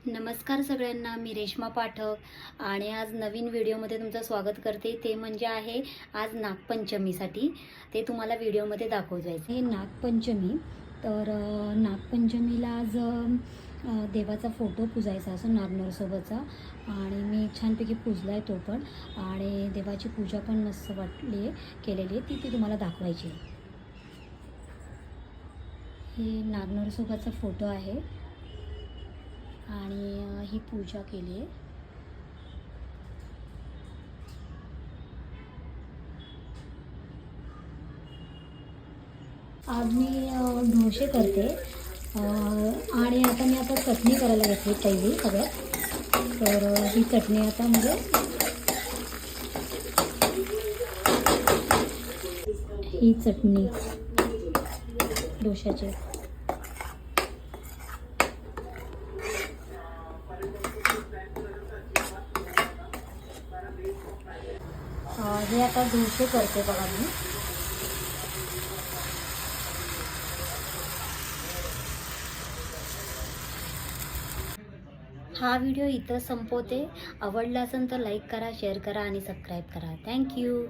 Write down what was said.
नमस्कार सगळ्यांना, मी रेश्मा पाठक आणि आज नवीन व्हिडिओमध्ये तुमचं स्वागत करते. ते म्हणजे आहे आज नागपंचमीसाठी ते तुम्हाला व्हिडिओमध्ये दाखवायचं आहे. नागपंचमी तर नागपंचमीला आज देवाचा फोटो पुजायचा असं नागनरसोबतचा आणि मी छानपैकी पुजला आहे तो पण. आणि देवाची पूजा पण मस्त केलेली आहे ती तुम्हाला दाखवायची आहे. हे नागनरसोबतचा फोटो आहे आणि ही पूजा केली आहे. आज मी ढोसे करते आणि आता चटणी करायला घेतली पहिली सगळ्यात. तर ही चटणी आता म्हणजे ही चटणी डोशाची. हे आता डोसे करते बघा मी. हा व्हिडिओ इथं संपवते. आवडला असेल तर लाईक करा, शेअर करा आणि सबस्क्राईब करा. थँक्यू.